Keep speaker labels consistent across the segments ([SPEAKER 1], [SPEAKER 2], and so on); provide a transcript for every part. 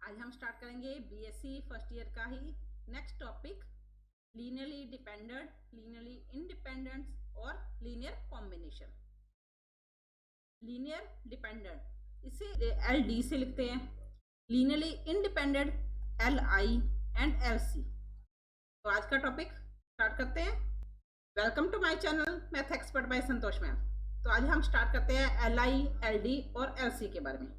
[SPEAKER 1] आज हम स्टार्ट करेंगे बीएससी फर्स्ट ईयर का ही next topic, linearly dependent, linearly independent और लीनियर कॉम्बिनेशन। लीनियर डिपेंडेंट इसे LD से लिखते हैं, लीनियरली इंडिपेंडेंट LI एंड LC। तो आज का टॉपिक स्टार्ट करते हैं। Welcome to my channel math expert by Santosh ma'am. तो आज हम स्टार्ट करते हैं LI, LD और LC के बारे में।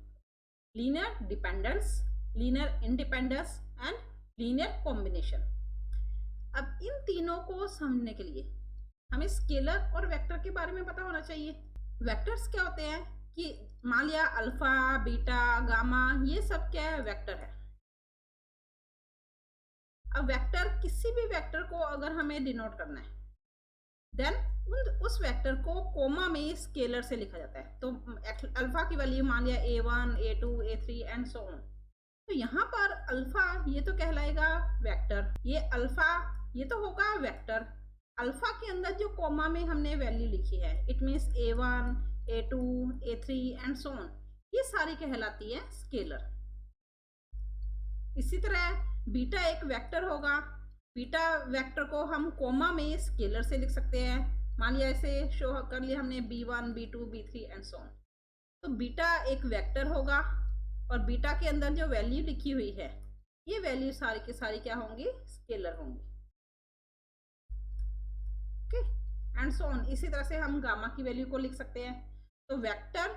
[SPEAKER 1] Linear dependence, linear independence and linear combination. अब इन तीनों को समझने के लिए हमें स्केलर और वेक्टर के बारे में पता होना चाहिए। वेक्टर्स क्या होते हैं कि मान लिया अल्फा, बीटा, गामा, ये सब क्या है, वेक्टर है। अब वेक्टर, किसी भी वेक्टर को अगर हमें डिनोट करना है देन उस वेक्टर को कोमा में स्केलर से लिखा जाता है। तो अल्फा की वैल्यू मान लिया A1, A2, A3 and so on. तो यहाँ पर अल्फा ये तो कहलाएगा वेक्टर, ये अल्फा ये तो होगा वेक्टर। अल्फा के अंदर जो कोमा में हमने वैल्यू लिखी है it means A1, A2, A3 and so on, ये सारी कहलाती है स्केलर। इसी तरह बीटा एक वेक्टर होगा, बीटा वेक्टर को हम कोमा में स्केलर से लिख सकते हैं। मान लिया ऐसे शो कर लिया हमने B1, B2, B3 and so on. तो बीटा एक वेक्टर होगा और बीटा के अंदर जो वैल्यू लिखी हुई है ये वैल्यू सारी की सारी क्या होंगी, स्केलर होंगी। Okay and so on. इसी तरह से हम गामा की वैल्यू को लिख सकते हैं। तो वेक्टर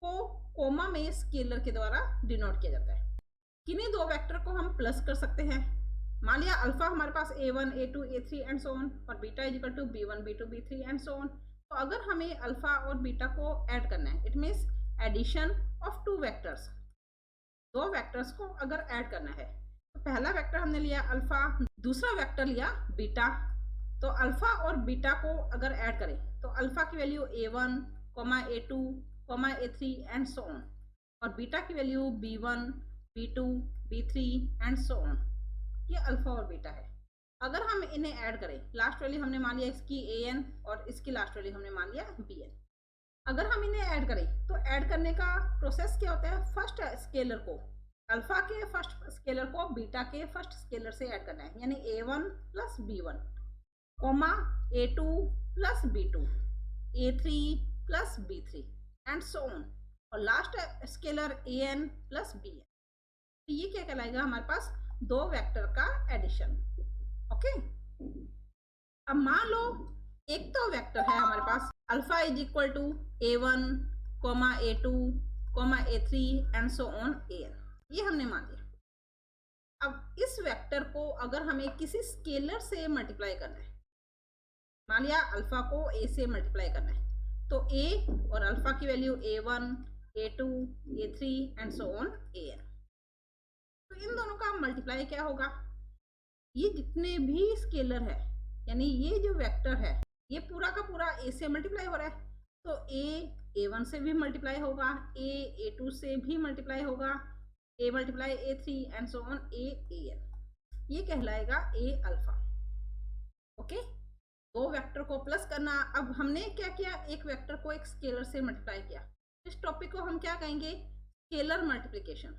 [SPEAKER 1] को कोमा में स्केलर के द्वारा डिनोट किया जाता है। किन्हीं दो वेक्टर को हम प्लस कर सकते हैं। मान लिया अल्फा हमारे पास A1, A2, A3 and so on और beta is equal to B1, B2, B3 and so on. तो अगर हमें अल्फा और बीटा को ऐड करना है it means addition of two vectors, दो वेक्टर्स को अगर ऐड करना है तो पहला वेक्टर हमने लिया अल्फा, दूसरा वेक्टर लिया बीटा। तो अल्फा और बीटा को अगर ऐड करें तो अल्फा की value A1, A2, A3 and so on और बीटा की value B1, B2, B3 and so on. ये अल्फा और बीटा है। अगर हम इन्हें ऐड करें, लास्ट वैल्यू हमने मान लिया इसकी AN और इसकी लास्ट वैल्यू हमने मान लिया BN। अगर हम इन्हें ऐड करें तो ऐड करने का प्रोसेस क्या होता है, फर्स्ट स्केलर को, अल्फा के फर्स्ट स्केलर को बीटा के फर्स्ट स्केलर से ऐड करना है, यानी A1 plus B1, comma A2 plus B2, A3 plus B3 and so on और last scalar AN plus BN। तो ये क्या कहलाएगा, हमारे पास दो वेक्टर का एडिशन। ओके अब मान लो एक तो वेक्टर है हमारे पास alpha is equal to A1, A2, A3 and so on AN, ये हमने मान लिया। अब इस वेक्टर को अगर हमें किसी स्केलर से मल्टीप्लाई करना है, मान लिया अल्फा को A से मल्टीप्लाई करना है, तो A और अल्फा की value A1, A2, A3 and so on AN। तो इन दोनों का मल्टीप्लाई क्या होगा, ये जितने भी स्केलर है यानी ये जो वेक्टर है ये पूरा का पूरा A से मल्टीप्लाई हो रहा है, तो A1 से भी मल्टीप्लाई होगा, A2 से भी मल्टीप्लाई होगा, A multiply A3 and so on AN। ये कहलाएगा A अल्फा। ओके दो वेक्टर को प्लस करना। अब हमने क्या किया, एक वेक्टर को एक स्केलर से मल्टीप्लाई किया। इस टॉपिक को हम क्या कहेंगे, स्केलर मल्टीप्लिकेशन।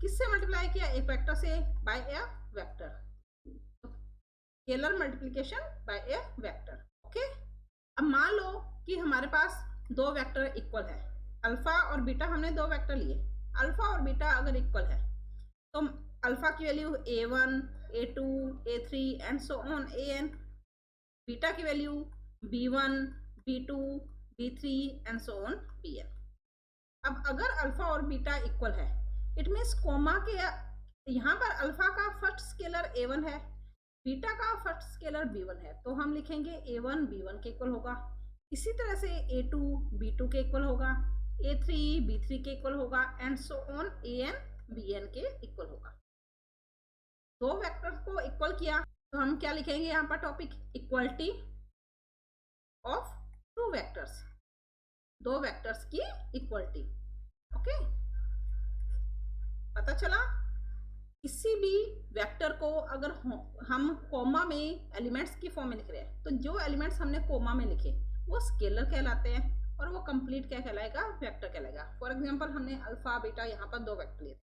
[SPEAKER 1] किससे मल्टीप्लाई किया, एक वेक्टर से by a vector, scalar multiplication by a vector. Okay अब मान लो कि हमारे पास दो वेक्टर इक्वल है, अल्फा और बीटा हमने दो वेक्टर लिए। अल्फा और बीटा अगर इक्वल है तो अल्फा की value A1, A2, A3 and so on AN, beta की value B1, B2, B3 and so on BN। अब अगर अल्फा और बीटा इक्वल है इट मीन्स कोमा के यहाँ पर अल्फा का फर्स्ट स्केलर A1 है, बीटा का फर्स्ट स्केलर B1 है, तो हम लिखेंगे A1 B1 के इक्वल होगा। इसी तरह से A2 B2 के इक्वल होगा, A3 B3 के इक्वल होगा and so on AN BN के इक्वल होगा। दो वेक्टर्स को इक्वल किया तो हम क्या लिखेंगे यहाँ पर topic, equality of two vectors, दो वेक्टर्स की इक्वलिटी। ओके पता चला, किसी भी वेक्टर को अगर हम कोमा में एलिमेंट्स की फॉर्म में लिख रहे हैं तो जो एलिमेंट्स हमने कोमा में लिखे वो स्केलर कहलाते हैं और वो कंप्लीट क्या कहलाएगा, वेक्टर कहलाएगा। फॉर एग्जांपल हमने अल्फा बीटा यहाँ पर दो वेक्टर लिए,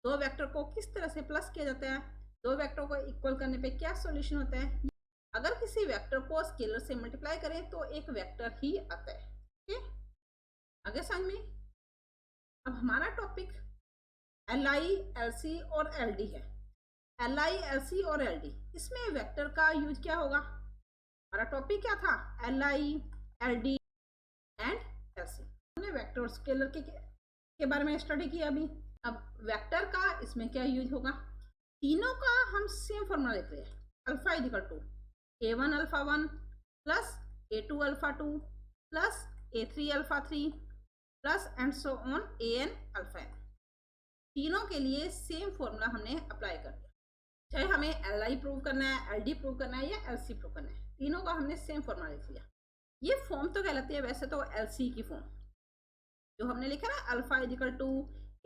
[SPEAKER 1] दो वेक्टर को किस तरह से प्लस किया जाता है, दो वेक्टर को इक्वल करने पे क्या सॉल्यूशन होता है। अगर किसी वेक्टर को स्केलर से मल्टीप्लाई करें तो एक वेक्टर ही आता है। ओके, आगे समझ में। अब हमारा टॉपिक LI, LC और LD है। LI, LC और LD, इसमें वेक्टर का यूज क्या होगा। हमारा टॉपिक क्या था, LI, LD एंड LC। हमने वेक्टर और स्केलर के बारे में स्टडी किया अभी। अब वेक्टर का इसमें क्या यूज होगा, तीनों का हम सेम फॉर्मूला लिख रहे हैं। Alpha is equal to A1 alpha 1 plus A2 alpha 2 plus A3 alpha 3 plus and so on AN alpha n। तीनों के लिए सेम फॉर्मूला हमने अप्लाई कर दिया। चाहे हमें LI प्रूव करना है, LD प्रूव करना है या LC प्रूव करना है, तीनों का हमने सेम फॉर्मूला लिख लिया। ये फॉर्म तो कहलाती है वैसे तो LC की फॉर्म, जो हमने लिखा ना alpha is equal to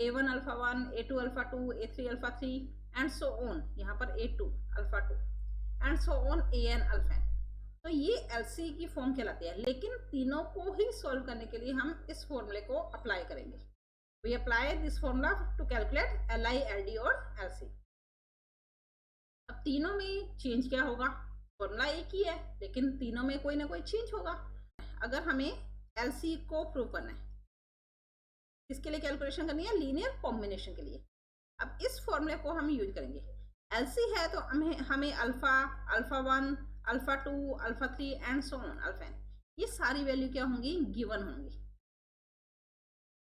[SPEAKER 1] A1 alpha 1 A2 alpha 2 A3 alpha 3 and so on, यहाँ पर A2 alpha 2 and so on AN alpha n। तो ये LC की फॉर्म कहलाती है। लेकिन तीनों को ही सॉल्व करने के लिए हम इस फॉर्मूले को अप्लाई करेंगे। We apply this formula to calculate LI, LD और LC। अब तीनों में चेंज क्या होगा, फॉर्मूला एक ही है लेकिन तीनों में कोई ना कोई चेंज होगा। अगर हमें LC को प्रूव करना है, किसके लिए कैलकुलेशन करनी है, लीनियर कॉम्बिनेशन के लिए। अब इस फॉर्मूले को हम यूज करेंगे। LC है तो हमें alpha, alpha 1, alpha 2, alpha 3 and so on alpha n, ये सारी वैल्यू क्या होंगी, गिवन होंगी।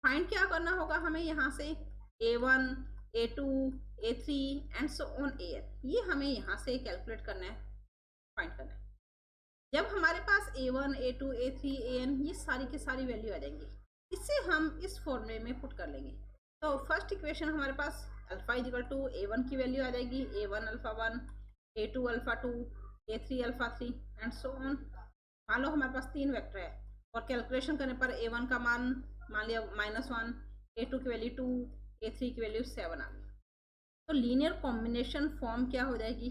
[SPEAKER 1] फाइंड क्या करना होगा हमें, यहाँ से A1, A2, A3 and so on AN, ये हमें यहाँ से कैलकुलेट करना है, फाइंड करना है। जब हमारे पास A1, A2, A3, AN ये सारी की सारी वैल्यू आ जाएंगी, इससे हम इस फॉर्मूले में पुट कर लेंगे। तो फर्स्ट इक्वेशन हमारे पास alpha is equal to A1 की वैल्यू आ जाएगी A1 alpha 1, A2 alpha 2, A3 alpha 3 and so on. मान लो हमारे पास तीन वेक्टर है और कैलकुलेशन करने पर A1 का मान लिया -1, A2 की वैल्यू 2, A3 की वैल्यू 7 आ गई। तो लीनियर कॉम्बिनेशन फॉर्म क्या हो जाएगी,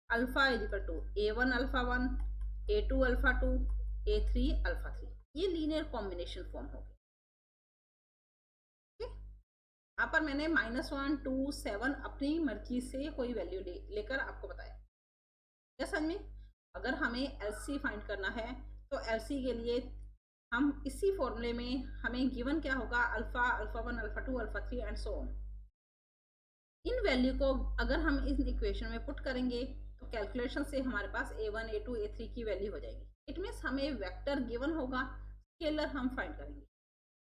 [SPEAKER 1] alpha is equal to A1 alpha 1, A2 alpha 2, A3 alpha 3, ये लीनियर कॉम्बिनेशन फॉर्म होगी। यहाँ पर मैंने -1, 2, 7 अपनी मर्जी से कोई वैल्यू लेकर आपको बताया। क्या समझ में। अगर हमें LC फाइंड करना है तो LC के लिए हम इसी फॉर्मूले में हमें गिवन क्या होगा, alpha, alpha 1, alpha 2, alpha 3 and so on. In value को अगर हम इस इक्वेशन में पुट करेंगे तो कैलकुलेशन से हमारे पास A1, A2, A3 की वैल्यू हो जाएगी। इट मीन्स हमें वेक्टर गिवन होगा, स्केलर हम फाइंड करेंगे।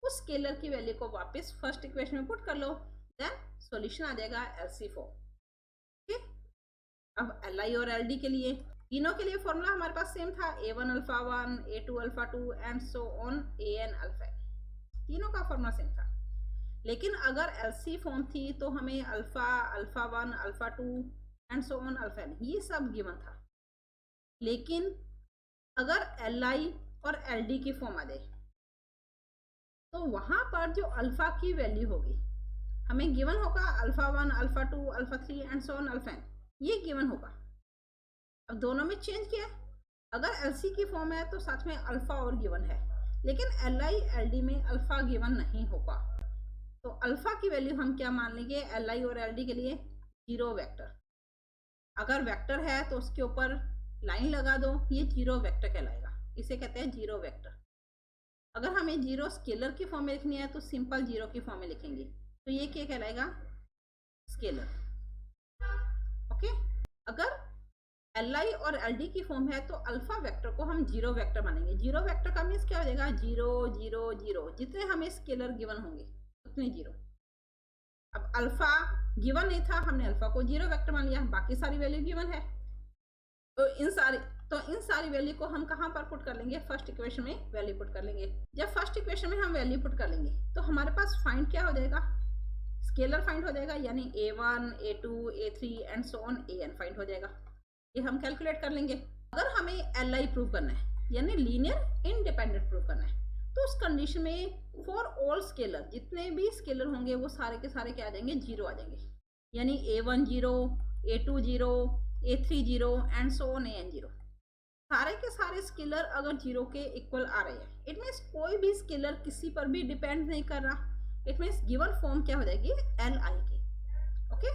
[SPEAKER 1] उस स्केलर की वैल्यू को वापस फर्स्ट इक्वेशन में पुट कर लो, देन सॉल्यूशन आ जाएगा LC फॉर्म। ठीक, अब LI और LD के लिए तीनों के लिए फॉर्मूला हमारे पास सेम था, A1 alpha 1, A2 alpha 2 and so on AN alpha, तीनों का फॉर्मूला सेम था। लेकिन अगर LC फॉर्म थी तो हमें alpha, alpha 1, alpha 2 and so on alpha n ये सब गिवन था। लेकिन अगर LI और LD की फॉर्म आ जाए तो वहां पर जो अल्फा की वैल्यू होगी, हमें गिवन होगा alpha 1, alpha 2, alpha 3 and so on alpha n, ये गिवन होगा। अब दोनों में चेंज किया, अगर LC की फॉर्म है तो साथ में अल्फा और गिवन है, लेकिन LI, LD में अल्फा गिवन नहीं होगा। तो अल्फा की वैल्यू हम क्या मान लेंगे, LI और LD के लिए 0 वेक्टर। अगर वेक्टर है तो उसके ऊपर लाइन लगा दो, ये 0 वेक्टर कहलाएगा, इसे कहते हैं 0 वेक्टर। अगर हमें 0 स्केलर की फॉर्म में लिखनी है तो सिंपल 0 की फॉर्म में लिखेंगे, तो ये क्या कहलाएगा, स्केलर। ओके, अगर LI और LD की फॉर्म है तो अल्फा वेक्टर को हम 0 वेक्टर मानेंगे। 0 वेक्टर का मीन्स क्या हो जाएगा, 0, 0, 0, जितने हमें स्केलर गिवन होंगे उतने 0। अब अल्फा गिवन नहीं था, हमने अल्फा को 0 वेक्टर मान लिया, बाकी सारी वैल्यू गिवन है। तो इन सारी वैल्यू को हम कहाँ पर पुट कर लेंगे, फर्स्ट इक्वेशन में वैल्यू पुट कर लेंगे। जब फर्स्ट इक्वेशन में हम वैल्यू पुट कर लेंगे तो हमारे पास फाइंड क्या हो जाएगा, स्केलर फाइंड हो जाएगा, यानी A1, A2, A3 and so on AN find हो जाएगा। ये हम कैलकुलेट कर लेंगे। अगर हमें LI प्रूव करना है यानी लीनियर इंडिपेंडेंट प्रूव करना है, तो उस कंडीशन में फॉर ऑल स्केलर, जितने भी स्केलर होंगे वो सारे के सारे क्या आ जाएंगे, 0 आ जाएंगे। यानी A1 0, A2 0, A3 0 and so on AN 0। सारे के सारे स्केलर अगर 0 के इक्वल आ रहे हैं, इट मीन्स कोई भी स्केलर किसी पर भी डिपेंड नहीं कर रहा। इट मीन्स गिवन फॉर्म क्या हो जाएगी, LI की। ओके।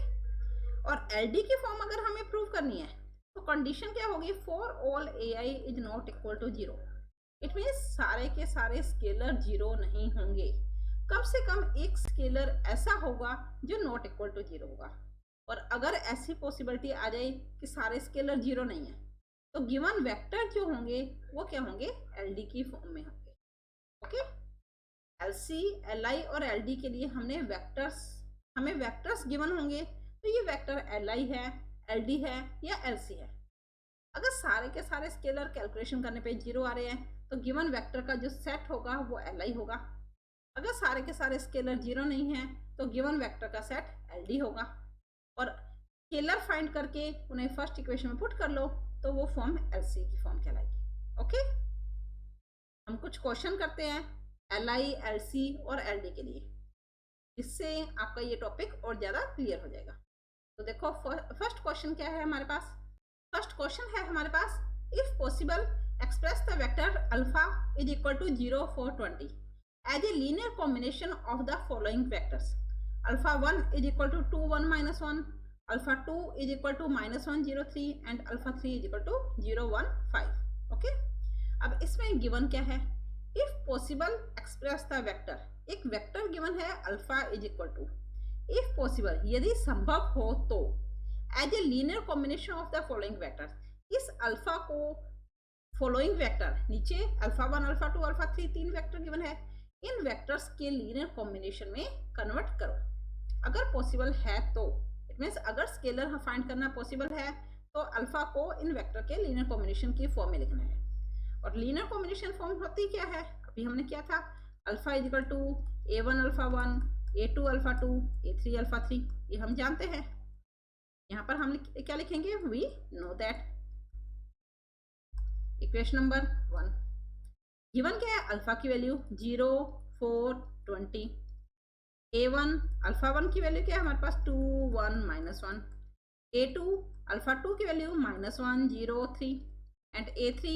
[SPEAKER 1] और एलडी की फॉर्म अगर हमें प्रूव करनी है तो कंडीशन क्या होगी, for all ai is not equal to 0। It means सारे के सारे स्केलर 0 नहीं होंगे, कम से कम एक स्केलर ऐसा होगा जो नॉट इक्वल टू 0 होगा। और अगर ऐसी पॉसिबिलिटी आ जाए कि सारे स्केलर 0 नहीं है तो गिवन वेक्टर जो होंगे वो क्या होंगे, एलडी की फॉर्म में होंगे। ओके, एलसी, एलआई और एलडी के लिए हमें वेक्टर्स गिवन होंगे, तो ये वेक्टर एलआई है, एलडी है या एलसी है। अगर सारे के सारे स्केलर कैलकुलेशन करने पे 0 आ रहे हैं तो गिवन वेक्टर का जो सेट होगा वो एलआई होगा। अगर सारे के सारे स्केलर 0 नहीं है तो गिवन वेक्टर का सेट एलडी होगा। और स्केलर फाइंड करके उन्हें फर्स्ट इक्वेशन में पुट कर लो तो वो फॉर्म एलसी की फॉर्म कहलाएगी। ओके, हम कुछ क्वेश्चन करते हैं एलआई, एलसी और एलडी के लिए, इससे आपका ये टॉपिक और ज़्यादा क्लियर हो जाएगा। तो देखो फर्स्ट क्वेश्चन क्या है हमारे पास। फर्स्ट क्वेश्चन है हमारे पास, if possible express the vector alpha is equal to 0 for 20 as a linear combination of the following vectors. Alpha 1 is equal to 2 1 -1, alpha 2 is equal to -1 0 3 and alpha 3 is equal to 0 1 5। Okay, अब इसमें given क्या है, if possible express the vector, एक vector given है alpha is equal to, if possible यदि संभव हो तो, as a linear combination of the following vector, इस अल्फा को फॉलोइंग वेक्टर, नीचे अल्फा 1 अल्फा 2 अल्फा 3 तीन वेक्टर गिवन है, इन वेक्टर्स के लीनियर कॉम्बिनेशन में कन्वर्ट करो अगर पॉसिबल है तो। इट मीन्स अगर स्केलर फाइंड करना पॉसिबल है तो अल्फा को इन वेक्टर के लीनियर कॉम्बिनेशन की फॉर्म में लिखना है। और लीनियर कॉम्बिनेशन फॉर्म होती क्या है, अभी हमने क्या था, alpha is equal to a1 alpha 1 a2 alpha 2 a3 alpha 3, ये हम जानते हैं। यहाँ पर हम क्या लिखेंगे, we know that. Equation number 1 given क्या है, अल्फा की वैल्यू 0 4 20, a1 अल्फा 1 की वैल्यू क्या है हमारे पास 2 1 -1, a2 अल्फा 2 की वैल्यू -1 0 3 एंड a3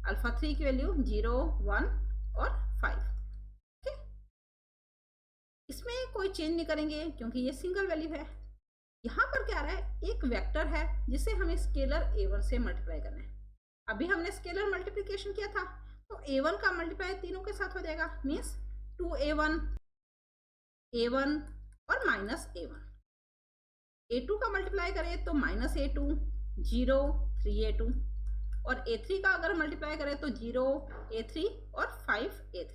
[SPEAKER 1] अल्फा 3 की वैल्यू 0 1 और 5। ठीक, इसमें कोई चेंज नहीं करेंगे क्योंकि ये सिंगल वैल्यू है। यहाँ पर क्या आ रहा है, एक वेक्टर है जिसे हमें स्केलर a1 से मल्टीप्लाई करना है। अभी हमने स्केलर मल्टीप्लिकेशन किया था तो a1 का मल्टीप्लाई तीनों के साथ हो जाएगा, मीन्स 2a1 a1 और -a1। a2 का मल्टीप्लाई करें तो -a2 0 3a2 और a3 का अगर मल्टीप्लाई करें तो 0 a3 और 5 a3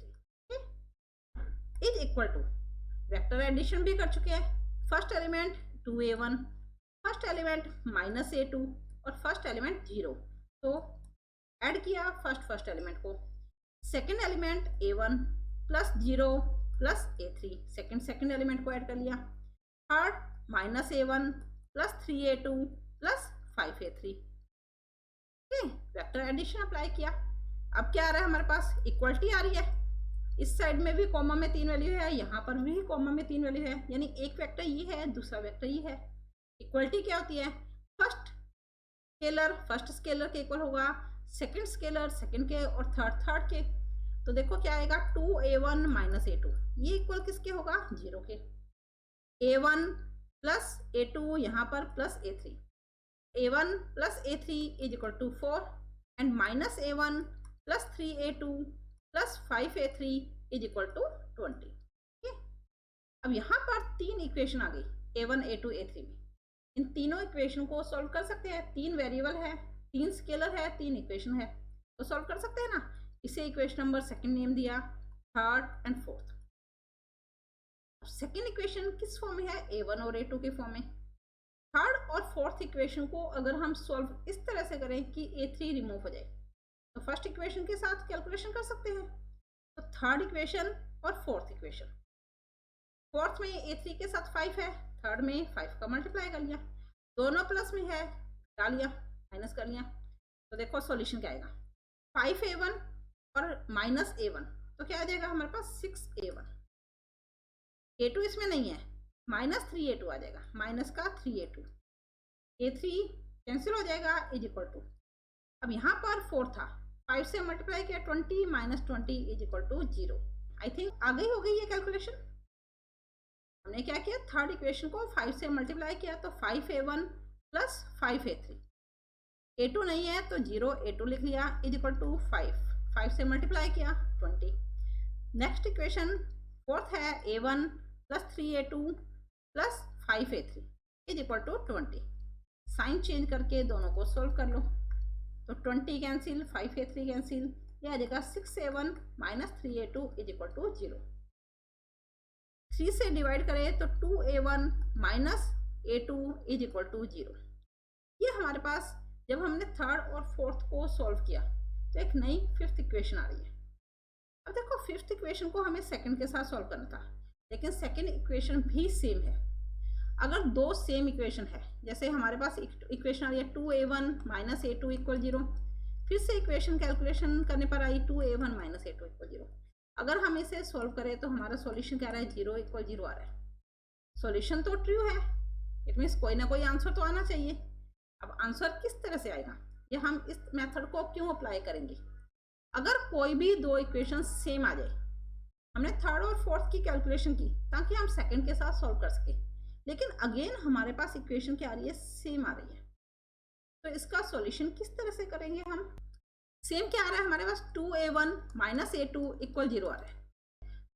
[SPEAKER 1] is equal to, vector addition भी कर चुके हैं, first element 2a1, first element -a2 और फर्स्ट एलिमेंट 0, तो ऐड किया फर्स्ट एलिमेंट को, second element a1 plus 0 plus a3, second element को ऐड कर लिया, third -a1 plus 3a2 plus 5a3। Vector addition apply किया। अब क्या आ रहा है हमारे पास, इक्वलिटी आ रही है, इस साइड में भी कॉमा में 3 वैल्यू है, यहाँ पर भी कॉमा में 3 वैल्यू है, यानी एक वेक्टर ये है दूसरा वेक्टर ये है। इक्वलिटी क्या होती है, फर्स्ट स्केलर के इक्वल होगा सेकंड स्केलर सेकंड के और थर्ड के। तो देखो क्या आएगा, 2a1 -a2, ये इक्वल किसके होगा, 0 के। a1 प्लस a2 यहाँ पर plus a3, a1 plus a3 is equal to 4 and -a1 plus 3a2 plus 5a3 is equal to 20। ठीक है, अब यहाँ पर 3 इक्वेशन आ गई a1 a2 a3 में। इन तीनों इक्वेशन को सॉल्व कर सकते हैं, 3 वेरिएबल है, 3 स्केलर है, 3 इक्वेशन है, तो सॉल्व कर सकते हैं ना। इसे इक्वेशन नंबर सेकंड नेम दिया, third and fourth. Second equation किस फॉर्म में है, a1 और a2 के फॉर्म में। थर्ड और फोर्थ इक्वेशन को अगर हम सॉल्व इस तरह से करें कि a3 रिमूव हो जाए तो फर्स्ट इक्वेशन के साथ कैलकुलेशन कर सकते हैं। तो थर्ड इक्वेशन और फोर्थ इक्वेशन, फोर्थ में a3 के साथ 5 है, थर्ड में 5 का मल्टीप्लाई कर लिया, दोनों प्लस में है, डाल लिया, माइनस कर लिया, तो देखो सॉल्यूशन क्या आएगा, 5a1 और -a1, तो क्या आ जाएगा हमारे पास 6a1। a2 इसमें नहीं है, -3a2 आ जाएगा, माइनस का 3a2, a3 कैंसिल हो जाएगा इज इक्वल टू, अब यहाँ पर 4 था, 5 से मल्टीप्लाई किया 20 -20 is equal to 0। I think आ गई हो गई ये कैलकुलेशन, हमने हमने क्या किया, थर्ड इक्वेशन को 5 से मल्टीप्लाई किया, तो 5a1 प्लस 5a3, a2 नहीं है तो 0, a2 लिख लिया, इज इक्वल टू 5 से मल्टीप्लाई किया 20। नेक्स्ट इक्वेशन फोर्थ है a1 plus 3a2 plus 5a3 is equal to 20। Sign change करके दोनों को सोल्व कर लो, तो 20 कैंसिल, 5a3 कैंसिल, ये आ जाएगा 6a1 minus 3a2 is equal to 0। 3 से डिवाइड करें तो 2a1 minus a2 is equal to 0। ये हमारे पास जब हमने थर्ड और फोर्थ को सॉल्व किया तो एक नई फिफ्थ इक्वेशन आ रही है। अब देखो फिफ्थ इक्वेशन को हमें सेकंड के साथ सॉल्व करना था, लेकिन सेकंड इक्वेशन भी सेम है। अगर दो सेम इक्वेशन है, जैसे हमारे पास इक्वेशन आ रही है 2a1 माइनस a2 इक्वल 0, फिर से इक्वेशन कैलकुलेशन करने पर आई 2a1 माइनस a2 इक्वल 0। अगर हम इसे सॉल्व करें तो हमारा सॉल्यूशन क्या आ रहा है, 0 इक्वल 0 आ रहा है। सॉल्यूशन तो ट्रू है, इट मीन्स कोई ना कोई आंसर तो आना चाहिए। अब आंसर किस तरह से आएगा, ये हम इस मेथड को क्यों अप्लाई करेंगे। अगर कोई भी दो इक्वेशन सेम आ जाए, हमने थर्ड और फोर्थ की कैलकुलेशन की ताकि हम सेकंड के साथ सॉल्व कर सके, लेकिन अगेन हमारे पास इक्वेशन क्या आ रही है, सेम आ रही है, तो इसका सॉल्यूशन किस तरह से करेंगे हम। सेम क्या आ रहा है हमारे पास, 2a1 माइनस a2 इक्वल 0 आ रहा है,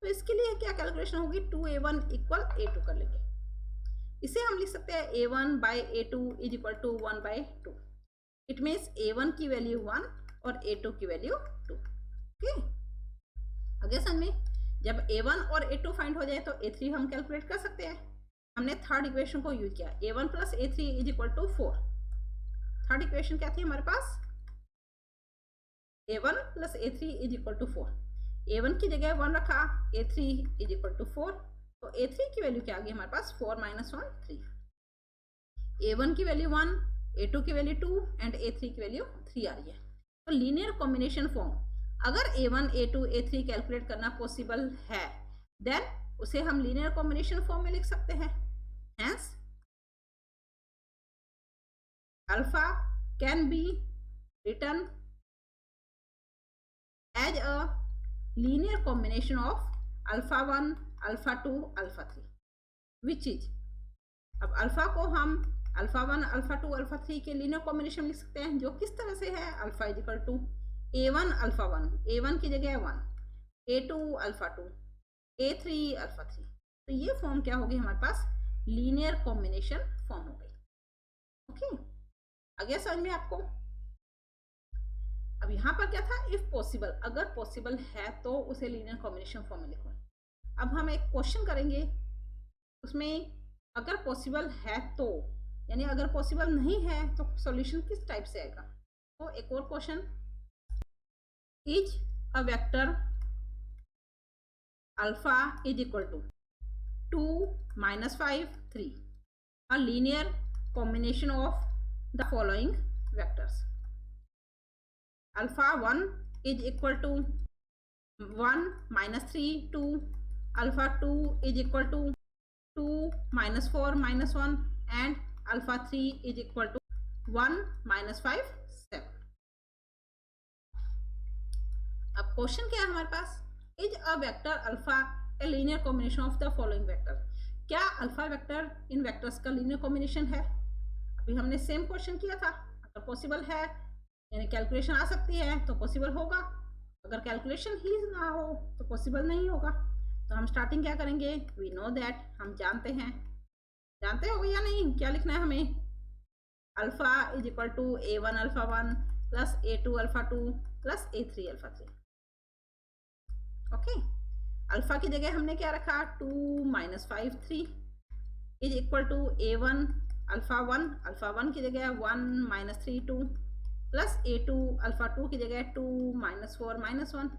[SPEAKER 1] तो इसके लिए क्या कैलकुलेशन होगी, 2a1 इक्वल a2 कर लेंगे। इसे हम लिख सकते हैं a1 by a2 is equal to 1 by 2। It means a1 की वैल्यू 1 और a2 की वैल्यू 2। ओके, आगे समझ में, जब a1 और a2 फाइंड हो जाए तो a3 हम कैलकुलेट कर सकते हैं। हमने थर्ड इक्वेशन को यूज किया, a1 plus a3 is equal to 4। Third equation क्या थी हमारे पास, a1 plus a3 is equal to 4। a1 की जगह 1 रखा, a3 इज इक्वल टू 4, तो a3 की वैल्यू क्या आ गई हमारे पास, 4 माइनस 1 3। a1 की वैल्यू 1, a2 की वैल्यू 2 एंड a3 की वैल्यू 3 आ रही है। तो लीनियर कॉम्बिनेशन फॉर्म, अगर a1 a2 a3 कैलकुलेट करना पॉसिबल है, देन उसे हम लीनियर कॉम्बिनेशन फॉर्म में लिख सकते हैं। Hence, alpha can be written as a linear combination of alpha 1, alpha 2, alpha 3, which is, अब अल्फा को हम अल्फा 1, अल्फा 2, अल्फा 3 के लीनियर कॉम्बिनेशन लिख सकते हैं, जो किस तरह से है, alpha is equal to a1 alpha 1, a1 की जगह 1, a2 अल्फा 2, a3 अल्फा 3। तो ये फॉर्म क्या होगी हमारे पास, लीनियर कॉम्बिनेशन फॉर्म हो गई। ओके, आगे समझ में आपको। अब यहाँ पर क्या था, इफ पॉसिबल, अगर पॉसिबल है तो उसे लीनियर कॉम्बिनेशन फॉर्म में लिखो। अब हम एक क्वेश्चन करेंगे, उसमें अगर पॉसिबल है तो, यानी अगर पॉसिबल नहीं है तो सॉल्यूशन किस टाइप से आएगा। तो एक और question, is a vector alpha is equal to 2 minus 5 3 a linear combination of the following vectors. Alpha 1 is equal to 1 minus 3 2, alpha 2 is equal to 2 minus 4 minus 1, and alpha 3 is equal to 1 minus 5 7। अब question क्या है हमारे पास, is a vector alpha a linear combination of the following vector. क्या alpha vector इन vectors का linear combination है। अभी हमने सेम क्वेश्चन किया था, अगर पॉसिबल है यानी कैलकुलेशन आ सकती है तो पॉसिबल होगा, अगर कैलकुलेशन ही ना हो तो पॉसिबल नहीं होगा। तो हम स्टार्टिंग क्या करेंगे, वी नो दैट, हम जानते हैं, जानते हो या नहीं, क्या लिखना है हमें, alpha is equal to a1 alpha 1 plus a2 alpha 2 plus a3 alpha 3। Okay, alpha की जगह हमने क्या रखा, 2 minus 5 3 is equal to a1 alpha 1, alpha 1 की जगह 1 माइनस 3 2 प्लस a2 अल्फा 2 की जगह 2 minus 4 minus 1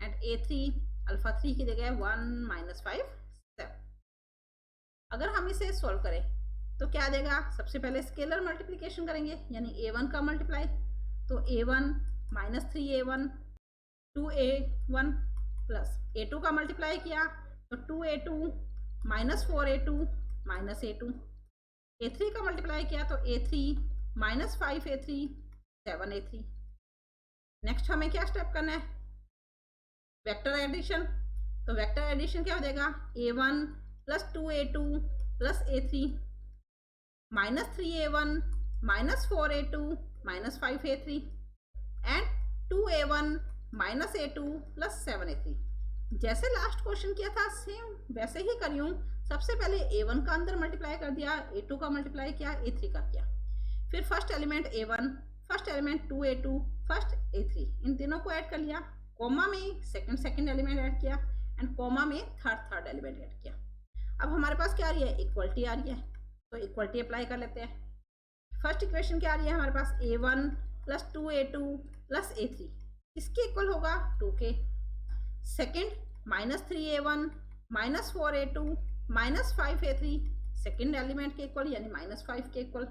[SPEAKER 1] and a3 alpha 3 की जगह 1 माइनस 5 7। अगर हम इसे सॉल्व करें तो क्या आ जाएगा, सबसे पहले स्केलर मल्टीप्लिकेशन करेंगे, यानी a1 का मल्टीप्लाई, तो a1 minus 3a1 2a1 plus a2 का मल्टीप्लाई किया तो 2a2 minus 4a2 minus a2, a3 का मल्टीप्लाई किया तो a3 minus 5a3 7a3। Next हमें क्या स्टेप करना है, वेक्टर एडिशन। तो वेक्टर एडिशन क्या हो जाएगा, a1 plus 2a2 plus a3 minus 3a1 minus 4a2 minus 5a3 and 2a1 minus a2 plus 7a3। जैसे लास्ट क्वेश्चन किया था सेम वैसे ही करी हूँ। सबसे पहले a1 का अंदर मल्टीप्लाई कर दिया, a2 का मल्टीप्लाई किया, a3 का किया, फिर first element a1, first element 2a2, first a3, इन तीनों को ऐड कर लिया, कॉमा में सेकंड एलिमेंट ऐड किया एंड कॉमा में थर्ड एलिमेंट ऐड किया। अब हमारे पास क्या आ रही है, इक्वलिटी आ रही है, तो इक्वलिटी अप्लाई कर लेते हैं। फर्स्ट इक्वेशन क्या आ रही है हमारे पास, a1 plus 2a2 plus a3 इसके इक्वल होगा 2 के। Second minus 3a1 minus 4a2 minus 5a3 second element के इक्वल यानी माइनस 5 के equal,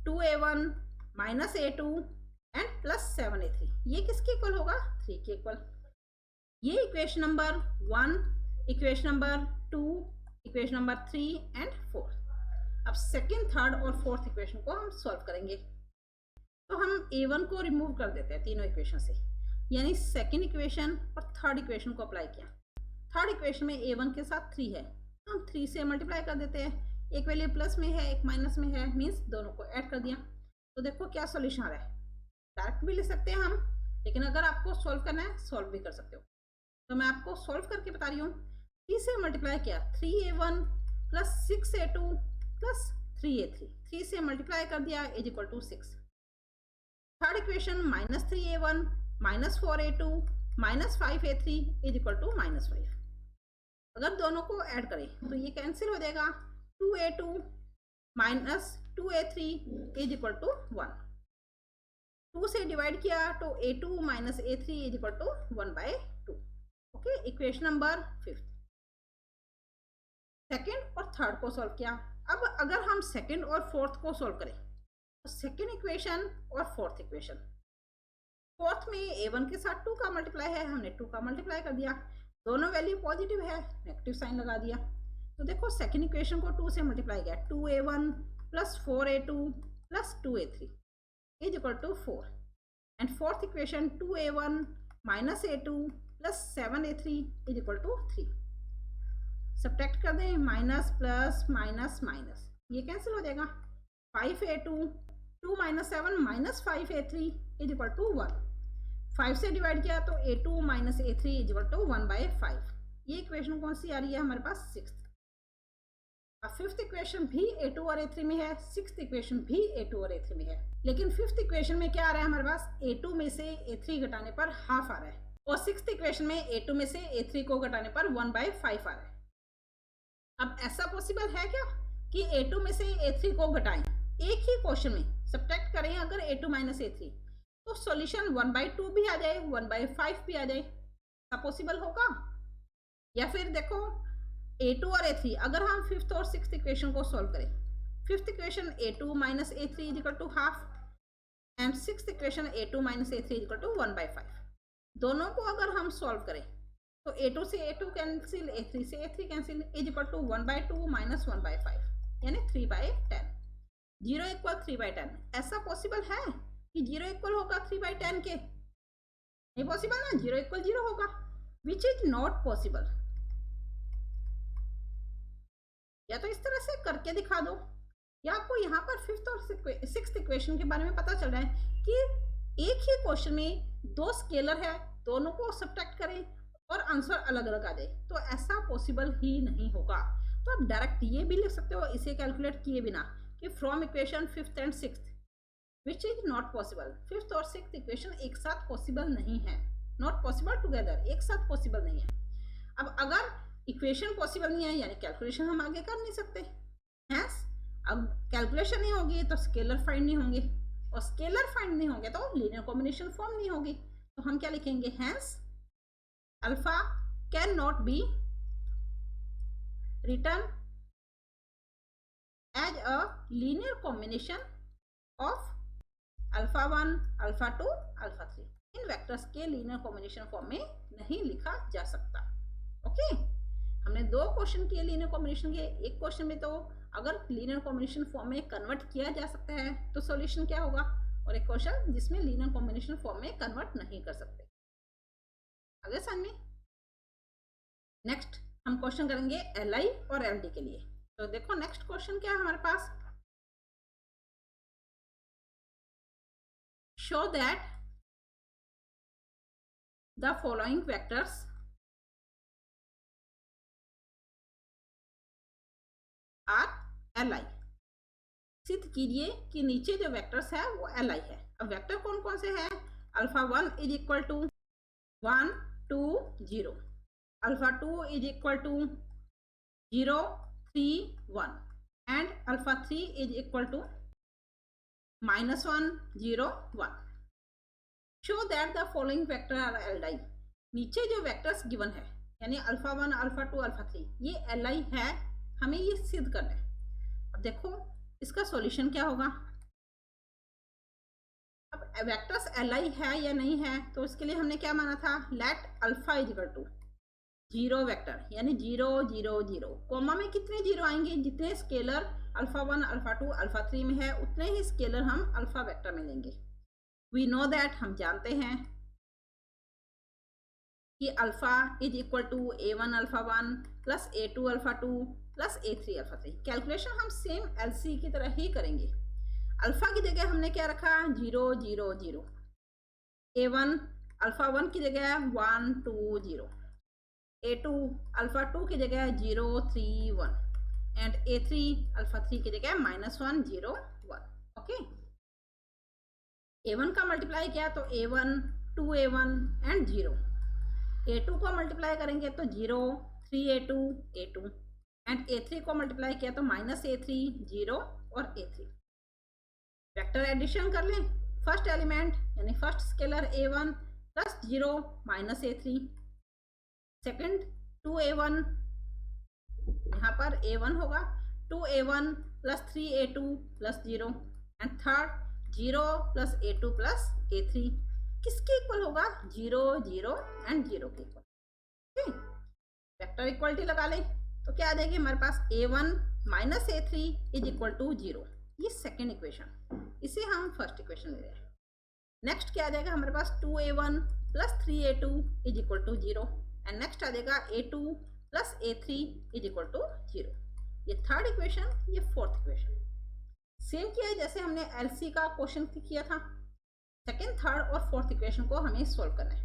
[SPEAKER 1] 2a1 minus a2 and plus 7a3 ये किसके इक्वल होगा, 3 के इक्वल। ये equation number 1, equation number 2, equation number 3 and 4। अब सेकेंड, थर्ड और फोर्थ इक्वेशन को हम सॉल्व करेंगे। तो हम a1 को रिमूव कर देते हैं तीनों इक्वेशन से, यानी सेकेंड इक्वेशन और थर्ड इक्वेशन को अप्लाई किया। थर्ड इक्वेशन में a1 के साथ 3 है, तो हम 3 से मल्टीप्लाई कर देते हैं। एक वैल्यू प्लस में है, एक माइनस में है, मीन्स दोनों को ऐड कर दिया। तो देखो क्या सॉल्यूशन आ रहा है। डायरेक्ट भी ले सकते हैं हम, लेकिन अगर आपको सॉल्व करना है सॉल्व भी कर सकते हो। तो मैं आपको सॉल्व करके बता रही हूँ। 3 से मल्टीप्लाई किया, 3a1 plus 6a2 plus 3a3, 3 से मल्टीप्लाई कर दिया is equal to 6। Third equation minus 3a1 minus 4a2 minus 5a3 is equal to minus 5। अगर दोनों को ऐड करें तो ये कैंसिल हो जाएगा, 2a2 minus 2a3 is equal to 1। 2 से डिवाइड किया तो a2 minus a3 is equal to 1/2। Okay, equation number 5। Second और थर्ड को सॉल्व किया। अब अगर हम सेकेंड और फोर्थ को सॉल्व करें तो सेकेंड इक्वेशन और फोर्थ इक्वेशन, फोर्थ में a1 के साथ 2 का मल्टीप्लाई है, हमने 2 का मल्टीप्लाई कर दिया, दोनों वैल्यू पॉजिटिव है, नेगेटिव साइन लगा दिया। तो देखो सेकेंड इक्वेशन को 2 से मल्टीप्लाई किया, 2a1 plus 4a2 plus 2a3 is equal to 4 and fourth equation 2a1 minus a2 plus 7a3 is equal to 3। Subtract कर दें, माइनस प्लस माइनस माइनस, ये कैंसिल हो जाएगा। 5a2 2 minus 7 minus 5a3 is equal to 1। 5 से divide किया तो a2 minus a3 is equal to 1/5। ये equation कौन सी आ रही है हमारे पास, सिक्स्थ। अब फिफ्थ इक्वेशन भी a2 और a3 में है, सिक्स्थ इक्वेशन भी a2 और a3 में है, लेकिन फिफ्थ इक्वेशन में क्या आ रहा है हमारे पास, a2 में से a3 घटाने पर हाफ आ रहा है, और सिक्स्थ इक्वेशन में a2 में से a3 को घटाने पर 1/5 आ रहा है। अब ऐसा पॉसिबल है क्या कि a2 में से a3 को घटाएं, एक ही क्वेश्चन में सब्ट्रैक्ट करें अगर a2 माइनस a3, तो सॉल्यूशन 1/2 भी आ जाए, 1/5 भी आ जाए, क्या पॉसिबल होगा? या फिर देखो a2 और a3, अगर हम फिफ्थ और सिक्स्थ इक्वेशन को सॉल्व करें, fifth equation a2 minus a3 is equal to half and sixth equation a2 minus a3 is equal to 1/5। दोनों को अगर हम सॉल्व करें तो a2 से a2 कैंसिल, a3 से a3 cancel, is equal to 1/2 minus 1/5 यानी 3/10। 0 इक्वल 3/10, ऐसा पॉसिबल है कि 0 इक्वल होगा 3/10 के? नहीं पॉसिबल ना, 0 इक्वल 0 होगा, विच इज नॉट पॉसिबल। या तो इस तरह से करके दिखा दो, या आपको यहाँ पर फिफ्थ और सिक्स्थ इक्वेशन के बारे में पता चल रहा है कि एक ही क्वेश्चन में 2 स्केलर है, दोनों को सब्ट्रैक्ट करें और आंसर अलग अलग आ जाए, तो ऐसा पॉसिबल ही नहीं होगा। तो आप डायरेक्ट ये भी लिख सकते हो इसे कैलकुलेट किए बिना कि from equation fifth and sixth, which is not possible. Fifth और सिक्स्थ इक्वेशन एक साथ पॉसिबल नहीं है, नॉट पॉसिबल टुगेदर, एक साथ पॉसिबल नहीं है। अब अगर इक्वेशन पॉसिबल नहीं है यानी कैलकुलेशन हम आगे कर नहीं सकते, हैंस अब कैलकुलेशन नहीं होगी तो स्केलर फाइंड नहीं होंगे, और स्केलर फाइंड नहीं होंगे तो लीनियर कॉम्बिनेशन फॉर्म नहीं होगी। तो हम क्या लिखेंगे, hence alpha can not be written as a linear combination of alpha 1, alpha 2, alpha 3। इन वेक्टर्स के लीनियर कॉम्बिनेशन फॉर्म में नहीं लिखा जा सकता। ओके, हमने 2 क्वेश्चन किए लीनियर कॉम्बिनेशन के, एक क्वेश्चन में तो अगर लीनियर कॉम्बिनेशन फॉर्म में कन्वर्ट किया जा सकता है तो सॉल्यूशन क्या होगा, और एक क्वेश्चन जिसमें लीनियर कॉम्बिनेशन फॉर्म में कन्वर्ट नहीं कर सकते। आगे समझ में। नेक्स्ट हम क्वेश्चन करेंगे एल और एल के लिए। तो देखो नेक्स्ट क्वेश्चन क्या है हमारे पास, show that the following vectors are L I. सिद्ध कीजिए कि नीचे जो वेक्टर्स है वो एल आई है। अब वेक्टर कौन कौन से हैं, alpha 1 is equal to 1 2 0, alpha 2 is equal to 0 3 1 and alpha 3 is equal to -1 0 1। Show that the following vector are L I. नीचे जो वेक्टर्स गिवन है यानी अल्फा 1 अल्फा 2 अल्फा 3 ये एल आई है, हमें ये सिद्ध करना है। अब देखो इसका सॉल्यूशन क्या होगा। अब वेक्टर्स एल आई है या नहीं है तो इसके लिए हमने क्या माना था, let alpha is equal to 0 vector यानी 0 0 0, कोमा में कितने जीरो आएंगे, जितने स्केलर अल्फा 1 अल्फा 2 अल्फा 3 में है उतने ही स्केलर हम अल्फा वेक्टर में लेंगे। वी नो दैट, हम जानते हैं कि alpha is equal to a1 alpha 1 plus a2 alpha 2 plus a3 alpha 3। Calculation हम सेम LC की तरह ही करेंगे। अल्फा की जगह हमने क्या रखा, 0 0 0, a1 अल्फा 1 की जगह 1 2 0, a2 अल्फा 2 की जगह 0 3 1 एंड a3 अल्फा 3 की जगह -1 0 1। ओके, a1 का मल्टीप्लाई किया तो a1 2a1 एंड 0, a2 को मल्टीप्लाई करेंगे तो 0 3a2 a2 एंड a3 को मल्टीप्लाई किया तो -a3 0 और a3। वेक्टर एडिशन कर लें, फर्स्ट एलिमेंट यानी first scalar a1 plus 0 -a3, second 2a1 यहाँ पर a1 होगा 2a1 plus 3a2 plus 0 and third 0 plus a2 plus a3 किसके इक्वल होगा, 0 0 एंड 0 के इक्वल। ठीक, वेक्टर इक्वलिटी लगा लें तो क्या आ जाएगी हमारे पास, a1 minus a3 is equal to 0, ये सेकेंड इक्वेशन, इसे हम फर्स्ट इक्वेशन ले रहे हैं। नेक्स्ट क्या आ जाएगा हमारे पास, 2a1 plus 3a2 is equal to 0 and next आ जाएगा a2 plus a3 is equal to 0, ये थर्ड इक्वेशन, ये फोर्थ इक्वेशन। सेम किया है जैसे हमने एलसी का क्वेश्चन किया था। सेकेंड थर्ड और फोर्थ इक्वेशन को हमें सोल्व करना है।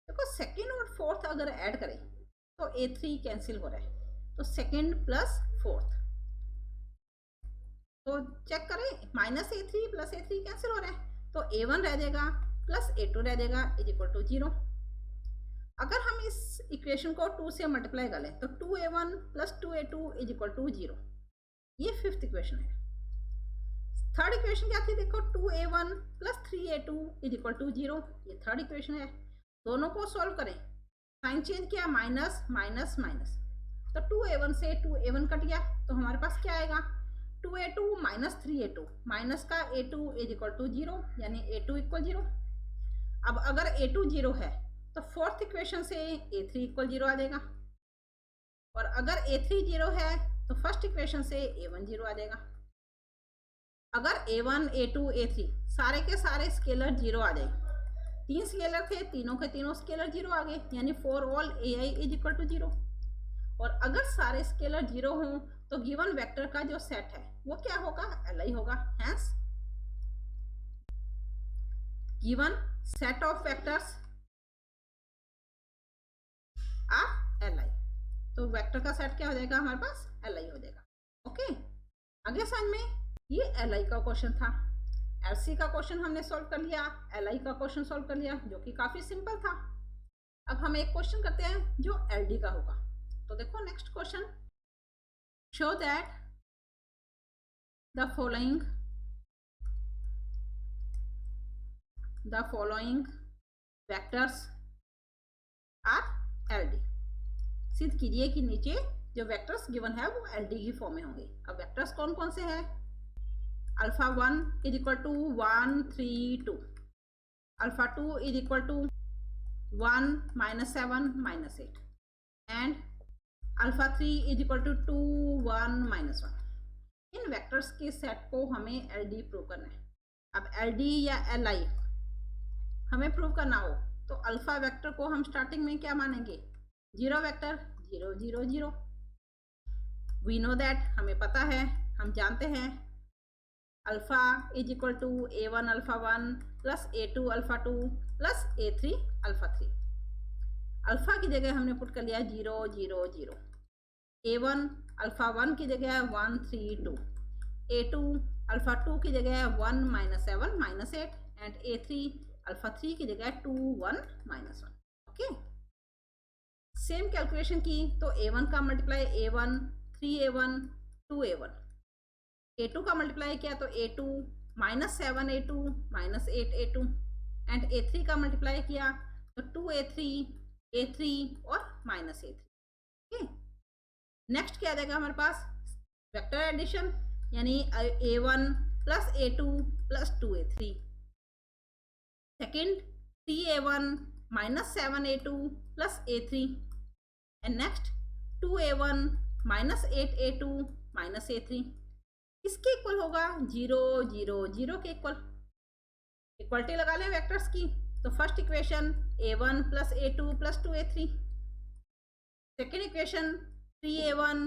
[SPEAKER 1] देखो सेकेंड और फोर्थ अगर ऐड करें तो a3 कैंसिल हो रहा है, तो सेकेंड प्लस फोर्थ, तो चेक करें -a3 प्लस a3 कैंसिल हो रहा है तो a1 रह जाएगा प्लस a2 रह जाएगा इज इक्वल टू 0। अगर हम इस इक्वेशन को 2 से मल्टीप्लाई कर लें तो 2a1 plus 2a2 is equal to 0, ये फिफ्थ इक्वेशन है। थर्ड इक्वेशन क्या थी, देखो 2a1 plus 3a2 is equal to 0, ये थर्ड इक्वेशन है। दोनों को सॉल्व करें, साइन चेंज किया, माइनस माइनस माइनस, तो 2a1 से 2a1 कट गया तो हमारे पास क्या आएगा, 2a2 माइनस 3a2, माइनस का a2 इज इक्वल टू 0 यानी a2 इक्वल 0। अब अगर a2 0 है तो फोर्थ इक्वेशन से a3 इक्वल 0 आ जाएगा, और अगर a3 0 है तो फर्स्ट इक्वेशन से a1 0 आ जाएगा। अगर a1 a2 a3 सारे के सारे स्केलर 0 आ जाए, 3 स्केलर थे, तीनों के तीनों स्केलर 0 आ गए यानी for all ai is equal to 0। और अगर सारे स्केलर 0 हों तो गिवन वेक्टर का जो सेट है वो क्या होगा, li होगा। Hence given set of vectors are li, तो वेक्टर का सेट क्या हो जाएगा हमारे पास, li हो जाएगा। ओके, आगे समझ में, ये li का क्वेश्चन था। LC का क्वेश्चन हमने सॉल्व कर लिया, li का क्वेश्चन सॉल्व कर लिया जो कि काफी सिंपल था। अब हम एक क्वेश्चन करते हैं जो LD का होगा। तो देखो next question, show that the following vectors are LD। सिद्ध कीजिए कि नीचे जो वेक्टर्स गिवन है वो LD की फॉर्म में होंगे। अब वेक्टर्स कौन कौन से हैं, alpha 1 is equal to 1 3 2, alpha 2 is equal to 1 -7 -8 and alpha 3 is equal to 2 1 -1। इन वेक्टर्स के सेट को हमें LD प्रूव करना है। अब LD या LI हमें प्रूव करना हो तो अल्फा वेक्टर को हम स्टार्टिंग में क्या मानेंगे, 0 वेक्टर, 0 0 0। वी नो दैट, हमें पता है, हम जानते हैं alpha is equal to A1 alpha 1 plus A2 alpha 2 plus A3 alpha 3। Alpha की जगह हमने पुट कर लिया 0 0 0। A1 अल्फा 1 की जगह 1 3 2। A2 अल्फा 2 की जगह 1 -7 -8 एंड A3 अल्फा 3 की जगह 2 1 -1। ओके, सेम कैलकुलेशन की तो A1 का multiply A1 3A1 2A1, A2 का मल्टीप्लाई किया तो A2 -7 A2 -8 A2 and A3 का मल्टीप्लाई किया तो 2A3 A3 और -A3। ओके, नेक्स्ट क्या आ जाएगा हमारे पास, वेक्टर एडिशन, यानी A1 plus A2 plus 2A3। Second 3A1 -7 A2 plus A3 and next 2A1 -8 A2 -A3 इसके इक्वल होगा 0 0 0 के इक्वल। इक्वलिटी लगा लें वेक्टर्स की, तो first equation A1 plus A2 plus 2A3, second equation 3A1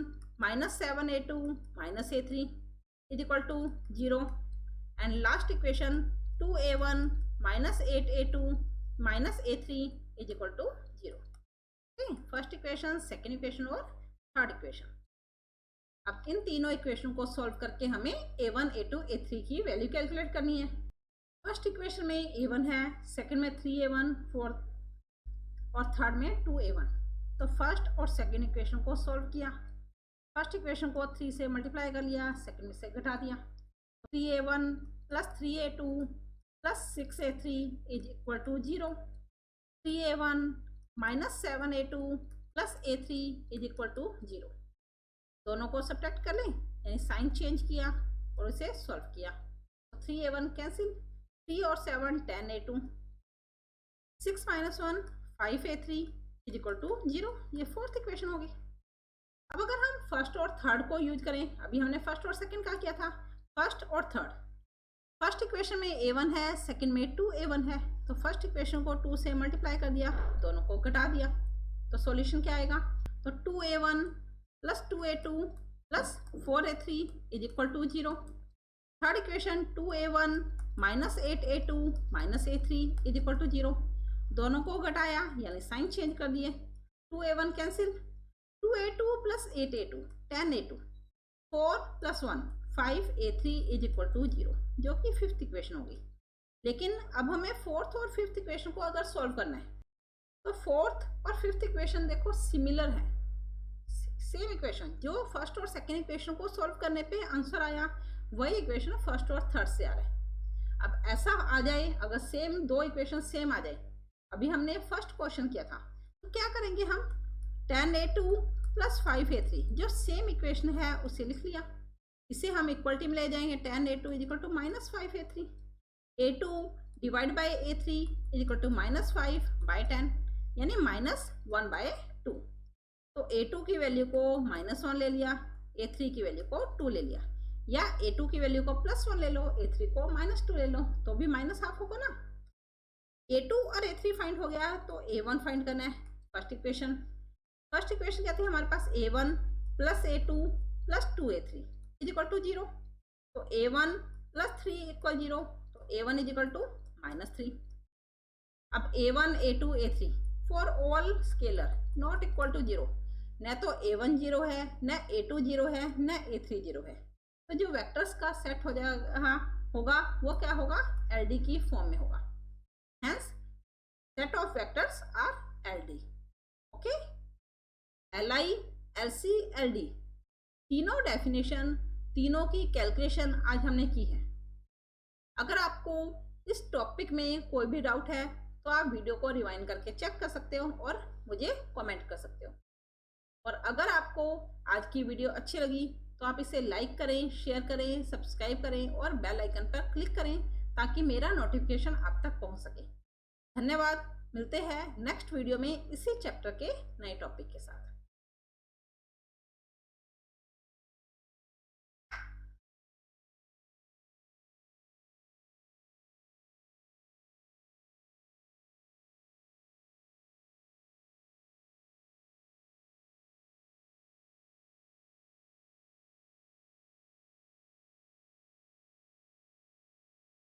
[SPEAKER 1] -7 A2 -A3 is equal to 0 and last equation 2A1 -8 A2 -A3 is equal to 0। First equation, second equation और third equation. अब इन तीनों equation को solve करके हमें A1 A2 A3 की value calculate करनी है। फर्स्ट इक्वेशन में A1 है, सेकंड में 3A1, फोर्थ और थर्ड में 2A1। तो फर्स्ट और सेकंड इक्वेशन को सॉल्व किया। फर्स्ट इक्वेशन को 3 से मल्टीप्लाई कर लिया, सेकंड में से घटा दिया। 3A1 plus 3A2 plus 6A3 is equal to 0। 3A1 -7A2 plus A3 is equal to 0। दोनों को सब्ट्रैक्ट कर लें, यानी साइन चेंज किया और इसे सॉल्व किया। 3A1 कैंसिल, 3 और 7 10A2, 6 - 1 5A3 is equal to 0। ये फोर्थ इक्वेशन होगी। अब अगर हम फर्स्ट और थर्ड को यूज करें, अभी हमने फर्स्ट और सेकंड का किया था, फर्स्ट और थर्ड। फर्स्ट इक्वेशन में A1 है, सेकंड में 2A1 है, तो फर्स्ट इक्वेशन को 2 से मल्टीप्लाई कर दिया, दोनों को घटा दिया, तो सॉल्यूशन क्या आएगा, तो 2A1 plus 2A2 plus 4A3 is equal to 0। Third equation 2A1 -8 A2 -A3 is equal to 0। दोनों को घटाया, यानी साइन चेंज कर दिए, 2A1 cancel, 2A2 plus 8A2 10A2, 4 + 1 5A3 is equal to 0, जो कि फिफ्थ इक्वेशन होगी। लेकिन अब हमें फोर्थ और फिफ्थ इक्वेशन को अगर सॉल्व करना है, तो फोर्थ और फिफ्थ इक्वेशन देखो सिमिलर है, सेम इक्वेशन। जो फर्स्ट और सेकेंड इक्वेशन को सॉल्व करने पे आंसर आया, वही इक्वेशन फर्स्ट और थर्ड से आ रहा है। अब ऐसा आ जाए, अगर सेम दो इक्वेशन सेम आ जाए, अभी हमने फर्स्ट क्वेश्चन किया था, तो क्या करेंगे हम, 10A2 प्लस 5A3 जो सेम इक्वेशन है उसे लिख लिया, इसे हम इक्वलिटी में ले जाएंगे, 10A2 is equal to -5A3, A2 divide by A3 is equal to -5/10, यानी -1/2। तो A2 की वैल्यू को -1 ले लिया, A3 की वैल्यू को 2 ले लिया, या A2 की वैल्यू को +1 ले लो, A3 को -2 ले लो, तो भी -1/2 होगा ना। A2 और A3 फाइंड हो गया, तो A1 फाइंड करना है। फर्स्ट इक्वेशन क्या थी हमारे पास, A1 plus A2 plus 2A3 is equal to 0। तो A1 प्लस 3 इक्वल 0, तो A1 इज इक्वल टू -3। अब A1 A2 A3 for all scalar not equal to 0, न तो A1 0 है, न A2 0 है, न A3 0 है, तो जो वेक्टर्स का सेट हो जाएगा होगा वो क्या होगा, LD की फॉर्म में होगा। Hence set of vectors are LD। Okay, LI LC LD तीनों डेफिनेशन, तीनों की कैलकुलेशन आज हमने की है। अगर आपको इस टॉपिक में कोई भी डाउट है तो आप वीडियो को रिवाइंड करके चेक कर सकते हो और मुझे कमेंट कर सकते हो। और अगर आपको आज की वीडियो अच्छी लगी तो आप इसे लाइक करें, शेयर करें, सब्सक्राइब करें और बेल आइकन पर क्लिक करें ताकि मेरा नोटिफिकेशन आप तक पहुंच सके। धन्यवाद, मिलते हैं नेक्स्ट वीडियो में इसी चैप्टर के नए टॉपिक के साथ।